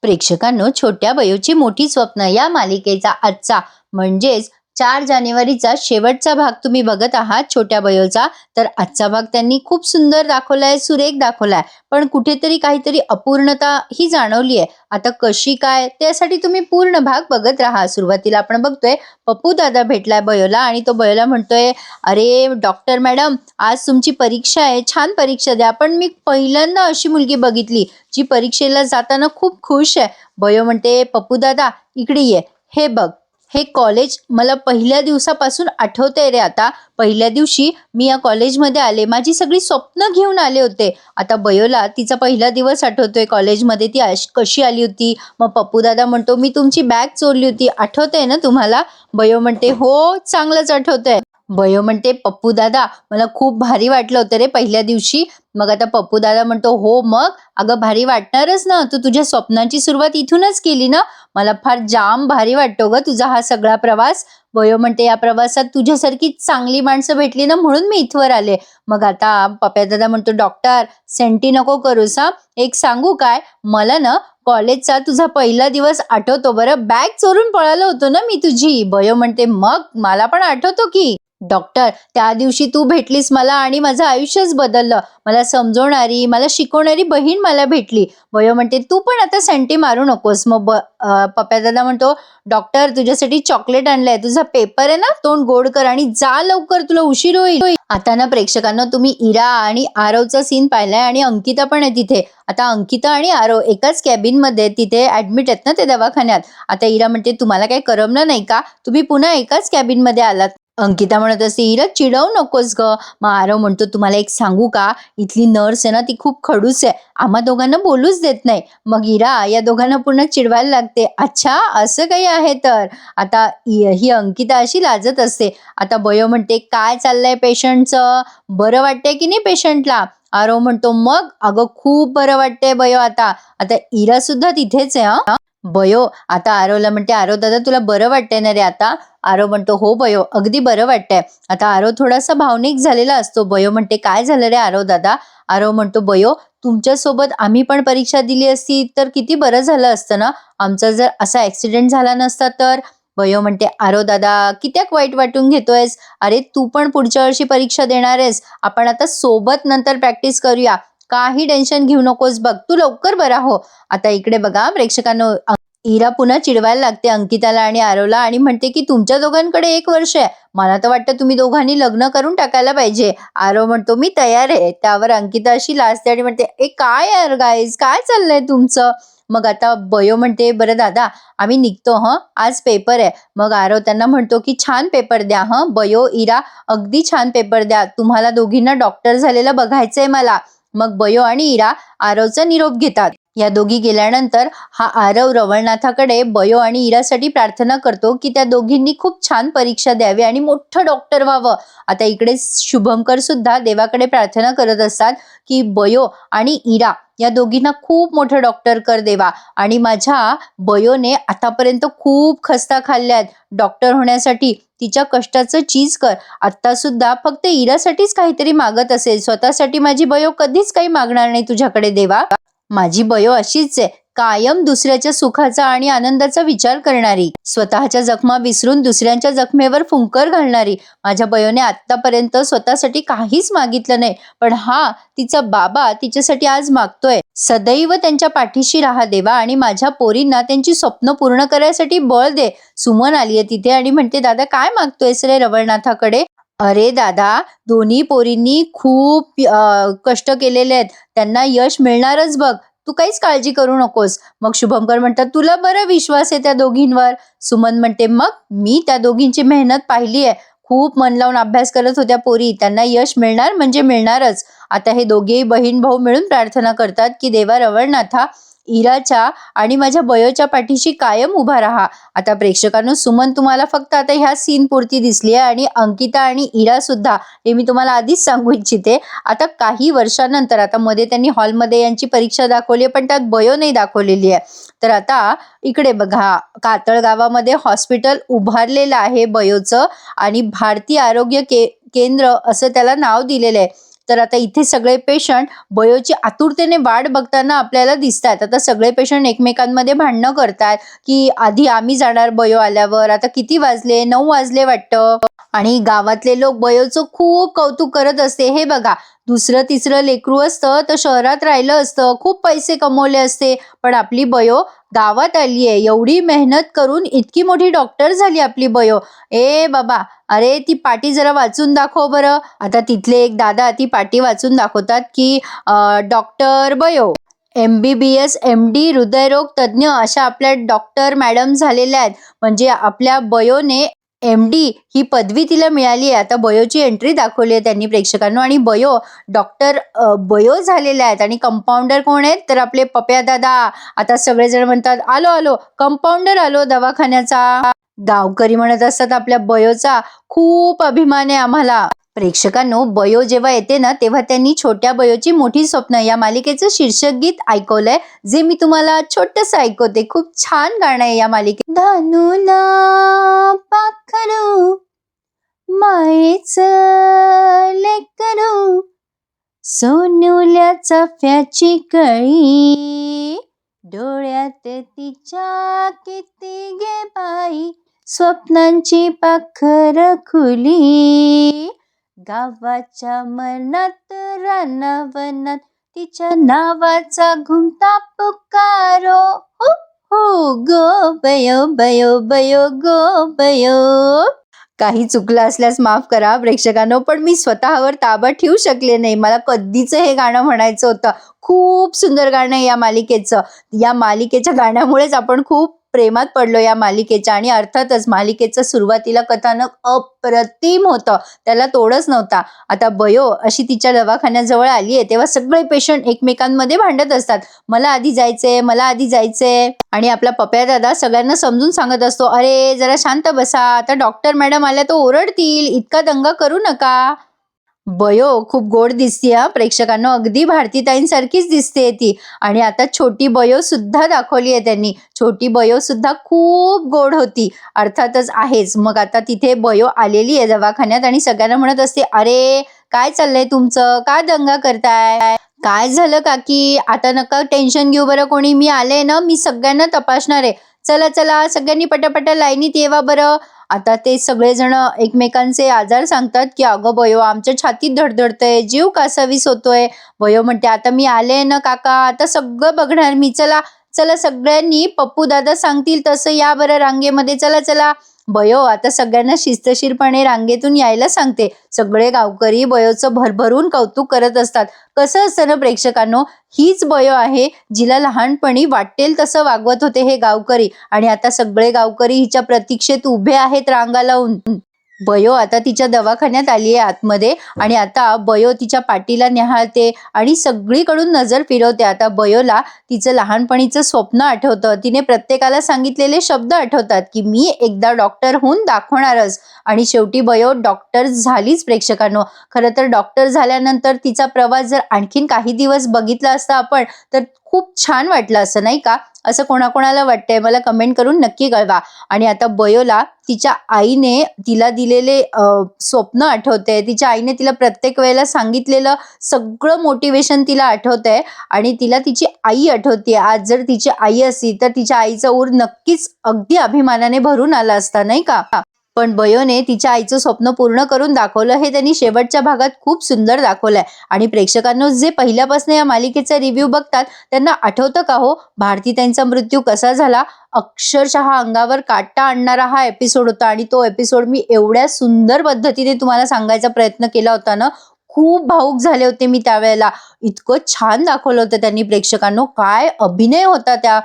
प्रेक्षकांनो, छोट्या बयोची मोठी स्वप्न या मालिकेचा आजचा म्हणजेच 4 जानेवारीचा शेवटचा भाग तुम्ही बघत आहात छोट्या बयोचा. तर आजचा भाग त्यांनी खूप सुंदर दाखवलाय, सुरेख दाखवलाय, पण कुठेतरी काहीतरी अपूर्णता ही जाणवली आहे. आता कशी काय त्यासाठी तुम्ही पूर्ण भाग बघत राहा. सुरुवातीला आपण बघतोय पप्पू दादा भेटलाय बयोला आणि तो बयोला म्हणतोय, अरे डॉक्टर मॅडम, आज तुमची परीक्षा आहे, छान परीक्षा द्या. पण मी पहिल्यांदा अशी मुलगी बघितली जी परीक्षेला जाताना खूप खुश आहे. बयो म्हणते, पप्पू दादा इकडे ये, हे बघ, हे कॉलेज मला पहिल्या दिवसापासून आठवतंय रे. आता पहिल्या दिवशी मी या कॉलेजमध्ये आले, माझी सगळी स्वप्न घेऊन आले होते. आता बयोला तिचा पहिला दिवस आठवतोय कॉलेजमध्ये, ती कशी आली होती. मग पप्पू दादा म्हणतो, मी तुमची बॅग चोरली होती, आठवतंय ना तुम्हाला. बयो म्हणते, हो चांगलंच आठवतंय. बयो म्हणते, पप्पू दादा मला खूप भारी वाटलं होतं रे पहिल्या दिवशी. मग आता पप्पू दादा म्हणतो, हो मग, अगं भारी वाटणारच ना, तू तुझ्या स्वप्नांची सुरुवात इथूनच केली ना. मला फार जाम भारी वाटतो ग तुझा हा सगळा प्रवास. बयो म्हणते, या प्रवासात तुझ्यासारखी चांगली माणसं भेटली ना, म्हणून मी इथवर आले. मग आता पप्या दादा म्हणतो, डॉक्टर सेंटी नको करूस हा, एक सांगू काय, मला ना कॉलेजचा तुझा पहिला दिवस आठवतो बरं, बॅग चोरून पळालो होतो ना मी तुझी. बयो म्हणते, मग मला पण आठवतो की डॉक्टर, त्या दिवशी तू भेटलीस मला आणि माझं आयुष्यच बदललं. मला समजवणारी, मला शिकवणारी बहीण मला भेटली. बयो म्हणते, तू पण आता सेंटी मारू नकोस. मग पप्या दादा म्हणतो, डॉक्टर तुझ्यासाठी चॉकलेट आणलंय, तुझा पेपर आहे ना, तोंड गोड कर आणि जा लवकर, तुला उशीर होईल. आता ना प्रेक्षकांना तुम्ही इरा आणि आरवचा सीन पाहिलाय आणि अंकिता पण आहे तिथे. आता अंकिता आणि आरव एकाच कॅबिन मध्ये तिथे ऍडमिट आहेत ना ते दवाखान्यात. आता इरा म्हणते, तुम्हाला काही करमलं नाही का, तुम्ही पुन्हा एकाच कॅबिन मध्ये आलात. अंकिता म्हणत असते, इरा चिडवू नकोस ग. मग आरव म्हणतो, तुम्हाला एक सांगू का, इथली नर्स आहे ना ती खूप खडूस आहे, आम्हा दोघांना बोलूच देत नाही. मग इरा या दोघांना पूर्ण चिडवायला लागते, अच्छा असं काही आहे तर. आता ही अंकिता अशी लाजत असते. आता बयो म्हणते, काय चाललंय पेशंटचं, बरं वाटतंय की नाही पेशंटला. आरव म्हणतो, मग अगं खूप बरं वाटतंय बयो आता. आता इरा सुद्धा तिथेच आहे हा. बयो आता आरवला म्हणते, आरव दादा तुला बरं वाटतंय ना रे आता. आरव म्हणतो, हो बयो अगदी बरं वाटतंय. आता आरव थोडासा भावनिक झालेला असतो. बयो म्हणते, काय झालं रे आरव दादा. आरव म्हणतो, बयो तुमच्यासोबत आम्ही पण परीक्षा दिली असती तर किती बरं झालं असतं ना, आमचा जर असा ऍक्सिडेंट झाला नसता तर. बयो म्हणते, आरव दादा कित्याक वाईट वाटून घेतोयस, अरे तू पण पुढच्या वर्षी परीक्षा देणार आहेस, आपण आता सोबत नंतर प्रॅक्टिस करूया, काही टेन्शन घेऊ नकोस, बघ तू लवकर बरा हो. आता इकडे बघा प्रेक्षकांनो, इरा पुन्हा चिडवायला लागते अंकिताला आणि आरवला आणि म्हणते की तुमच्या दोघांकडे 1 वर्ष आहे, मला तर वाटतं तुम्ही दोघांनी लग्न करून टाकायला पाहिजे. आरव म्हणतो, मी तयार आहे. त्यावर अंकिता अशी लाजते आणि म्हणते, ए काय यार गाईज, काय चाललंय तुमचं. मग आता बयो म्हणते, बरं दादा आम्ही निघतो हं, आज पेपर आहे. मग आरव त्यांना म्हणतो की छान पेपर द्या हं. बयो, इरा अगदी छान पेपर द्या, तुम्हाला दोघींना डॉक्टर झालेलं बघायचंय मला. मग बयो आणि इरा आरवचा निरोप घेतात. या दोघी गेल्यानंतर हा आरव रवळनाथाकडे बयो आणि इरासाठी प्रार्थना करतो की त्या दोघींनी खूप छान परीक्षा द्यावी आणि मोठं डॉक्टर व्हावं. आता इकडे शुभंकर सुद्धा देवाकडे प्रार्थना करत असतात की बयो आणि इरा या दोघींना खूप मोठं डॉक्टर कर देवा आणि माझ्या बयोने आतापर्यंत खूप खस्ता खाल्ल्यात, डॉक्टर होण्यासाठी तिच्या कष्टाचं चीज कर. आता सुद्धा फक्त इरासाठीच काहीतरी मागत असेल, स्वतःसाठी माझी बयो कधीच काही मागणार नाही तुझ्याकडे देवा. माझी बयो अशीच आहे, कायम दुसऱ्याच्या सुखाचा आणि आनंदाचा विचार करणारी, स्वतःच्या जखमा विसरून दुसऱ्यांच्या जखमेवर फुंकर घालणारी. माझ्या बयोने आतापर्यंत स्वतःसाठी काहीच मागितलं नाही, पण हा तिचा बाबा तिच्यासाठी आज मागतोय. सदैव त्यांच्या पाठीशी राहा देवा आणि माझ्या पोरींना त्यांची स्वप्न पूर्ण करायसाठी बळ दे. सुमन आलीये तिथे आणि म्हणते, दादा काय मागतोयस रे रवळनाथाकडे. अरे दादा, दोन्ही पोरींनी खूप कष्ट केलेले आहेत, त्यांना यश मिळणारच बघ, तू काहीच काळजी करू नकोस. मग शुभंकर म्हणतात, तुला बरं विश्वास आहे त्या दोघींवर. सुमन म्हणते, मग मी त्या दोघींची मेहनत पाहिली आहे, खूप मन लावून अभ्यास करत होत्या पोरी, त्यांना यश मिळणार म्हणजे मिळणारच. आता हे दोघेही बहीण भाऊ मिळून प्रार्थना करतात की देवा रवळनाथा, इराच्या आणि माझ्या बयोच्या पाठीशी कायम उभा राहा. आता प्रेक्षकांनो, सुमन तुम्हाला फक्त आता ह्या सीन पुरती दिसली आहे आणि अंकिता आणि इरा सुद्धा, हे मी तुम्हाला आधीच सांगू इच्छिते. आता काही वर्षानंतर, आता मध्ये त्यांनी हॉलमध्ये यांची परीक्षा दाखवली पण त्यात बयो नाही दाखवलेली आहे. तर आता इकडे बघा, कातळ गावामध्ये हॉस्पिटल उभारलेलं आहे बयोचं आणि भारतीय आरोग्य केंद्र असं त्याला नाव दिलेलं आहे. तर आता इथे सगळे पेशंट बयोची आतुरतेने वाट बघताना आपल्याला दिसतात. आता सगळे पेशंट एकमेकांमध्ये भांडणं करतात की आधी आम्ही जाणार बयो आल्यावर. आता किती वाजले? 9 वाजले वाटतं. आणि गावातले लोक बयोचं खूप कौतुक करत असते. हे बघा, दुसरं तिसरं लेकरू असतं तर शहरात राहिलं असतं, खूप पैसे कमवले असते, पण आपली बयो गावात आली आहे. एवढी मेहनत करून इतकी मोठी डॉक्टर झाली आपली बयो. ए बाबा, अरे ती पाटी जरा वाचून दाखव बरं. आता तिथले एक दादा ती पाटी वाचून दाखवतात की डॉक्टर बयो MBBS MD हृदयरोग तज्ज्ञ अशा आपल्या डॉक्टर मॅडम झालेल्या आहेत. म्हणजे आपल्या बयोने MD ही पदवी तिला मिळाली आहे. आता बयोची एंट्री दाखवली आहे त्यांनी प्रेक्षकांनो. आणि बयो डॉक्टर बयो झालेल्या आहेत. आणि कंपाऊंडर कोण आहेत? तर आपले पप्या दादा. आता सगळेजण म्हणतात, आलो आलो कंपाऊंडर आलो दवाखान्याचा. गावकरी म्हणत असतात, आपल्या बयोचा खूप अभिमान आहे आम्हाला. प्रेक्षकांनो, बयो जेव्हा येते ना तेव्हा त्यांनी छोट्या बयोची मोठी स्वप्न या मालिकेचं शीर्षक गीत ऐकवलंय, जे मी तुम्हाला छोटस ऐकवते. खूप छान गाणं आहे या मालिकेत. धानुला पाखरू मायेचं लेकरू, सोनुल्या चाफ्याची कळी, डोळ्यात तिच्या किती गे बाई, स्वप्नांची पाखर खुली, गावाच्या मनात रानावनात तिच्या नावाचा घुमता पुकारो. हो हो गो बयो बयो बयो गो बयो. काही चुकलं असल्यास माफ करा प्रेक्षकांनो, पण मी स्वतःवर ताबा ठेवू शकले नाही. मला कधीच हे गाणं म्हणायचं होतं. खूप सुंदर गाणं आहे या मालिकेचं. या मालिकेच्या गाण्यामुळेच आपण खूप प्रेमात पडलो या मालिकेच्या. आणि अर्थातच मालिकेचं सुरुवातीला कथानक अप्रतिम होतं, त्याला तोडच नव्हता. आता बयो अशी तिच्या दवाखान्याजवळ आली आहे तेव्हा सगळे पेशंट एकमेकांमध्ये भांडत असतात, मला आधी जायचंय, मला आधी जायचंय. आणि आपला पप्या दादा सगळ्यांना समजून सांगत असतो, अरे जरा शांत बसा, आता डॉक्टर मॅडम आल्या तो ओरडतील, इतका दंगा करू नका. बयो खूप गोड दिसते हा प्रेक्षकांना, अगदी भारतीताईंसारखीच दिसते ती. आणि आता छोटी बयो सुद्धा दाखवली आहे त्यांनी. छोटी बयो सुद्धा खूप गोड होती, अर्थातच आहेच. मग आता तिथे बयो आलेली आहे दवाखान्यात आणि सगळ्यांना म्हणत असते, अरे काय चाललंय तुमचं, काय दंगा करताय, काय झालं काकी, आता नका टेन्शन घेऊ बरं कोणी, मी आले ना, मी सगळ्यांना तपासणार आहे, चला चला सगळ्यांनी पटापटा लाईनीत येवा बरं. आता ते सगळेजण एकमेकांचे आजार सांगतात की अगं बयो आमच्या छातीत धडधडतंय, जीव कासावीस होतोय. बयो म्हणते, आता मी आले ना काका, आता सगळं बघणार मी, चला चला सगळ्यांनी पप्पू दादा सांगतील तसं या बरं रांगेमध्ये, चला चला. बयो आता सगळ्यांना शिस्तशीरपणे रांगेतून यायला सांगते. सगळे गावकरी बयोचं भरभरून कौतुक करत असतात. कसं असतं ना प्रेक्षकांनो, हीच बयो आहे जिला लहानपणी वाटेल तसं वागवत होते हे गावकरी, आणि आता सगळे गावकरी हिच्या प्रतीक्षेत उभे आहेत रांगा लावून. बयो आता तिच्या दवाखान्यात आली आहे आतमध्ये, आणि आता बयो तिच्या पाठीला निहाळते आणि सगळीकडून नजर फिरवते. आता बयोला तिचं लहानपणीचं स्वप्न आठवतं, तिने प्रत्येकाला सांगितलेले शब्द आठवतात की मी एकदा डॉक्टर होऊन दाखवणारच. आणि शेवटी बयो डॉक्टर झालीच प्रेक्षकांनो. खरं तर डॉक्टर झाल्यानंतर तिचा प्रवास जर आणखीन काही दिवस बघितला असता आपण, तर खूप छान वाटलं असं, नाही का? असं कोणाकोणाला वाटतंय मला कमेंट करून नक्की कळवा. आणि आता बयोला तिच्या आईने तिला दिलेले स्वप्न आठवते, तिच्या आईने तिला प्रत्येक वेळेला सांगितलेलं सगळं मोटिवेशन तिला आठवतंय, आणि तिला तिची आई आठवते. आज जर तिची आई असती तर तिच्या आईचा ऊर नक्कीच अगदी अभिमानाने भरून आला असता, नाही का? पण बयोने तिच्या आईचं स्वप्न पूर्ण करून दाखवलं, हे त्यांनी शेवटच्या भागात खूप सुंदर दाखवलंय. आणि प्रेक्षकांनो, जे पहिल्यापासून या मालिकेचा रिव्ह्यू बघतात त्यांना आठवतं का हो भारती त्यांचा मृत्यू कसा झाला? अक्षरशः अंगावर काटा आणणारा हा एपिसोड होता, आणि तो एपिसोड मी एवढ्या सुंदर पद्धतीने तुम्हाला सांगायचा प्रयत्न केला होता ना, खूप भावुक झाले होते मी त्यावेळेला. इतकं छान दाखवलं होतं त्यांनी प्रेक्षकांनो, काय अभिनय होता त्या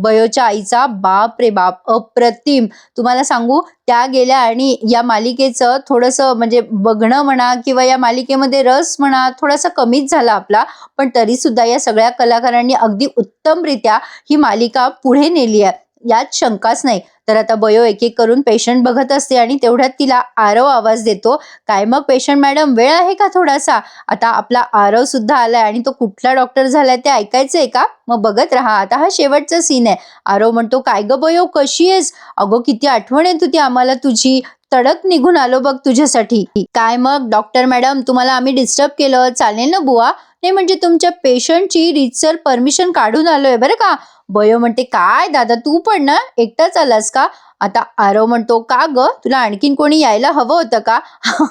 बयोच्या आईचा, बाप रे बाप, अप्रतिम. तुम्हाला सांगू, त्या गेल्या आणि या मालिकेचं थोडंसं म्हणजे बघणं म्हणा किंवा या मालिकेमध्ये रस म्हणा थोडासा कमीच झाला आपला, पण तरी सुद्धा या सगळ्या कलाकारांनी अगदी उत्तमरित्या ही मालिका पुढे नेली आहे, यात शंकाच नाही. तर आता बयो एक एक करून पेशंट बघत असते आणि तेवढ्यात तिला आरव आवाज देतो, काय मग पेशंट मॅडम, वेळ आहे का थोडासा? आता आपला आरव सुद्धा आलाय आणि तो कुठला डॉक्टर झालाय ते ऐकायचंय का? मग बघत राहा, आता हा शेवटचा सीन आहे. आरव म्हणतो, काय ग बयो कशी आहेस? अगो किती आठवण येत होती आम्हाला तुझी, तडक निघून आलो बघ तुझ्यासाठी. काय मग डॉक्टर मॅडम, तुम्हाला आम्ही डिस्टर्ब केलं चालेल ना बुवा? नाही म्हणजे तुमच्या पेशंटची रीतसर परमिशन काढून आलोय बरं का. बयो म्हणते काय दादा तू पण ना एकटाच आलास का? आता आरव म्हणतो का ग तुला आणखीन कोणी यायला हवं होतं का?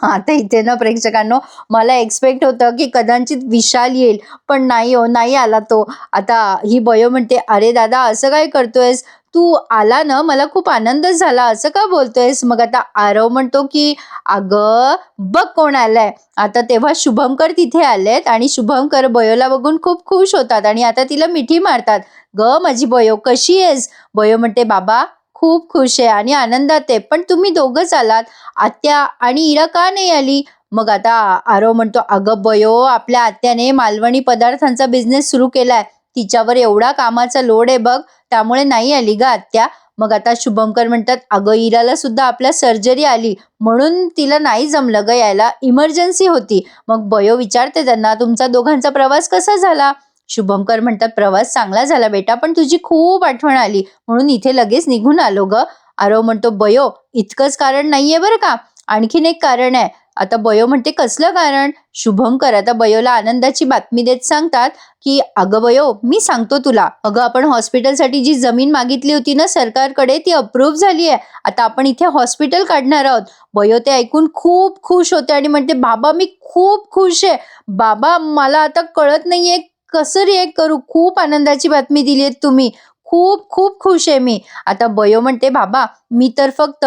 आता इथे ना प्रेक्षकांनो, मला एक्सपेक्ट होतं की कदाचित विशाल येईल, पण नाही हो, नाही आला तो. आता ही बयो म्हणते अरे दादा असं काय करतोयस, तू आला ना मला खूप आनंद झाला, असं का बोलतोयस? मग आता आरव म्हणतो की अगं बघ कोण आलंय. आता तेव्हा शुभमकर तिथे आलेत आणि शुभमकर बयोला बघून खूप खुश होतात आणि आता तिला मिठी मारतात. ग माझी बयो कशी आहेस? बयो म्हणते बाबा खूप खुश आहे आणि आनंदात आहे, पण तुम्ही दोघंच आलात, आत्या आणि इरा का नाही आली? मग आता आरव म्हणतो अगं बयो आपल्या आत्याने मालवणी पदार्थांचा बिझनेस सुरू केलाय, तिच्यावर एवढा कामाचा लोड आहे बघ, त्यामुळे नाही आली ग आत्या. मग आता शुभमकर म्हणतात अगं इराला सुद्धा आपल्या सर्जरी आली म्हणून तिला नाही जमलं ग यायला, इमर्जन्सी होती. मग बयो विचारते त्यांना तुमचा दोघांचा प्रवास कसा झाला? शुभमकर म्हणतात प्रवास चांगला झाला बेटा, पण तुझी खूप आठवण आली म्हणून इथे लगेच निघून आलो ग. आरव म्हणतो बयो इतकंच कारण नाहीये बरं का, आणखीन एक कारण आहे. आता बयो म्हणते कसलं कारण? शुभमकर आता बयोला आनंदाची बातमी देत सांगतात की अगं बयो मी सांगतो तुला, अगं आपण हॉस्पिटलसाठी जी जमीन मागितली होती ना सरकारकडे ती अप्रूव्ह झाली आहे, आता आपण इथे हॉस्पिटल काढणार आहोत. बयो ते ऐकून खूप खुश होते आणि म्हणते बाबा मी खूप खुश आहे बाबा, मला आता कळत नाहीये कसं रिएक्ट करू, खूप आनंदाची बातमी दिली आहे तुम्ही, खूप खूप खुश आहे मी. आता बयो म्हणते बाबा मी तर फक्त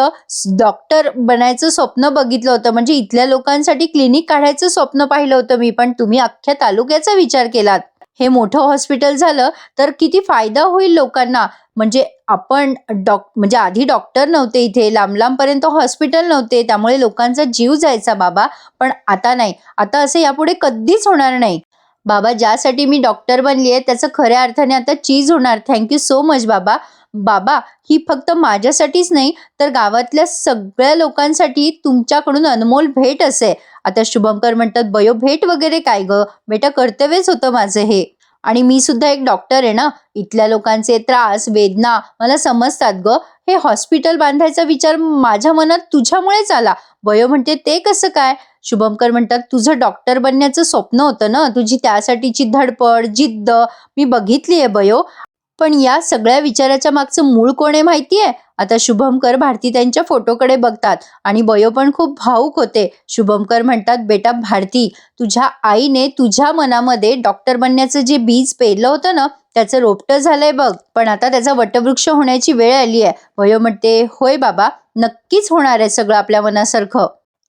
डॉक्टर बनायचं स्वप्न बघितलं होतं, म्हणजे इथल्या लोकांसाठी क्लिनिक काढायचं स्वप्न पाहिलं होतं मी, पण तुम्ही अख्ख्या तालुक्याचा विचार केलात. हे मोठं हॉस्पिटल झालं तर किती फायदा होईल लोकांना, म्हणजे आपण म्हणजे आधी डॉक्टर नव्हते इथे, लांब लांबपर्यंत हॉस्पिटल नव्हते, त्यामुळे लोकांचा जीव जायचा बाबा, पण आता नाही, आता असं यापुढे कधीच होणार नाही. बाबा ज्यासाठी मी डॉक्टर बनली आहे त्याचं खऱ्या अर्थाने आता चीज होणार. थँक्यू सो मच बाबा. बाबा ही फक्त माझ्यासाठीच नाही तर गावातल्या सगळ्या लोकांसाठी तुमच्याकडून अनमोल भेट असे. आता शुभमकर म्हणतात बयो भेट वगैरे काय ग बेटा, कर्तव्यच होतं माझं हे, आणि मी सुद्धा एक डॉक्टर आहे ना, इथल्या लोकांचे त्रास वेदना मला समजतात ग. हे हॉस्पिटल बांधायचा विचार माझ्या मनात तुझ्यामुळेच आला. बयो म्हणते ते कसं काय? शुभमकर म्हणतात तुझं डॉक्टर बनण्याचं स्वप्न होतं ना, तुझी त्यासाठीची धडपड जिद्द मी बघितली आहे बयो, पण या सगळ्या विचाराच्या मागचं मूळ कोण आहे माहितीये? आता शुभमकर भारती त्यांच्या फोटोकडे बघतात आणि बयो पण खूप भावुक होते. शुभमकर म्हणतात बेटा भारती, तुझ्या आईने तुझ्या मनामध्ये डॉक्टर बनण्याचं जे बीज पेरलं होतं ना त्याचं रोपटं झालंय बघ, पण आता त्याचा वटवृक्ष होण्याची वेळ आली आहे. बयो म्हणते होय बाबा नक्कीच होणार आहे सगळं आपल्या मनासारखं.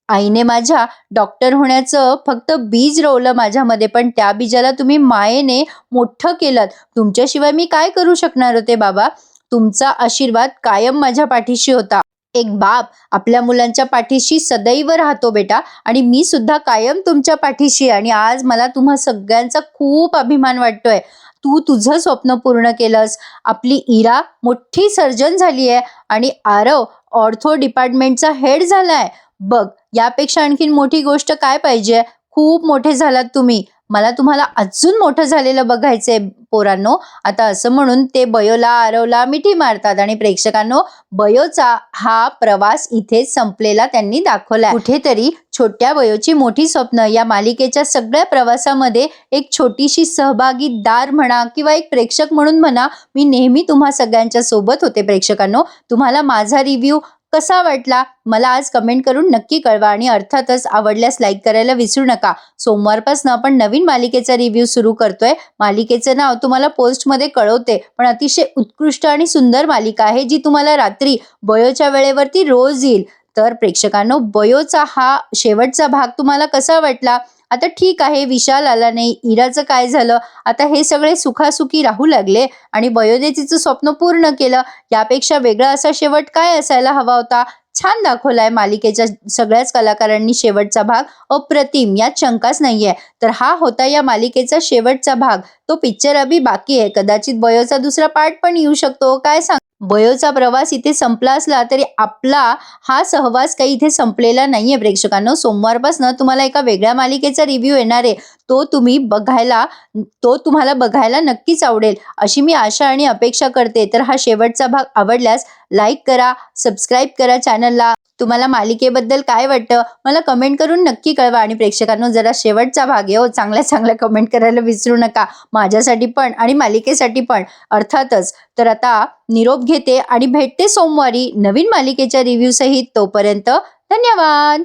आईने माझ्या डॉक्टर होण्याचं फक्त बीज रोवलं माझ्यामध्ये, पण त्या बीजाला तुम्ही मायेने मोठं केलं. तुमच्याशिवाय मी काय करू शकणार होते बाबा? तुमचा आशीर्वाद कायम माझ्या पाठीशी होता. एक बाप आपल्या मुलांच्या पाठीशी सदैव राहतो बेटा, आणि मी सुद्धा कायम तुमच्या पाठीशी, आणि आज मला तुम्हा सगळ्यांचा खूप अभिमान वाटतोय. तू तुझं स्वप्न पूर्ण केलंस, आपली इरा मोठी सर्जन झाली आहे आणि आरव ऑर्थो डिपार्टमेंटचा हेड झालाय. बघ यापेक्षा आणखीन मोठी गोष्ट काय पाहिजे? खूप मोठे झालात तुम्ही, मला तुम्हाला अजून मोठं झालेलं बघायचंय पोरांनो. आता असं म्हणून ते बयोला आरवला मिठी मारतात आणि प्रेक्षकांनो बयोचा हा प्रवास इथे संपलेला त्यांनी दाखवलाय. कुठेतरी छोट्या बयोची मोठी स्वप्न या मालिकेच्या सगळ्या प्रवासामध्ये एक छोटीशी सहभागीदार म्हणा किंवा एक प्रेक्षक म्हणून म्हणा, मी नेहमी तुम्हा सगळ्यांच्या सोबत होते. प्रेक्षकांनो तुम्हाला माझा रिव्ह्यू कसा वाटला मला आज कमेंट करून नक्की कळवा, आणि अर्थातच आवडल्यास लाईक करायला विसरू नका. सोमवारपासून आपण नवीन मालिकेचा रिव्ह्यू सुरू करतोय. मालिकेचं नाव तुम्हाला पोस्टमध्ये कळवते, पण अतिशय उत्कृष्ट आणि सुंदर मालिका आहे जी तुम्हाला रात्री बयोच्या वेळेवरती रोज येईल. तर प्रेक्षकांनो बयोचा हा शेवटचा भाग तुम्हाला कसा वाटला? आता ठीक आहे विशाल आला नाही, इराचं काय झालं, आता हे सगळे सुखासुखी राहू लागले आणि बयोने तिचं स्वप्न पूर्ण केलं, यापेक्षा वेगळा असा शेवट काय असायला हवा होता? छान दाखवलाय मालिकेच्या सगळ्याच कलाकारांनी शेवटचा भाग, अप्रतिम, यात शंकाच नाहीये. तर हा होता या मालिकेचा शेवटचा भाग. तो पिक्चर अभी बाकी आहे, कदाचित बयोचा दुसरा पार्ट पण येऊ शकतो, काय सांग. बयोचा प्रवास इथे संपला असला तरी आपला हा सहवास काही इथे संपलेला नाहीये प्रेक्षकांनो. सोमवारपासून तुम्हाला एका वेगळ्या मालिकेचा रिव्ह्यू येणार आहे. तो तुम्हाला बघायला नक्कीच आवडेल अशी मी आशा आणि अपेक्षा करते. तर हा शेवटचा भाग आवडल्यास लाईक करा, सबस्क्राईब करा चॅनलला. तुम्हाला मालिकेबद्दल काय वाटतं मला कमेंट करून नक्की कळवा. आणि प्रेक्षकांनो, जरा शेवटचा भाग आहे हो, चांगल्या चांगल्या कमेंट करायला विसरू नका, माझ्यासाठी पण आणि मालिकेसाठी पण अर्थातच. तर आता निरोप घेते आणि भेटते सोमवारी नवीन मालिकेच्या रिव्ह्यू सहित. तोपर्यंत धन्यवाद.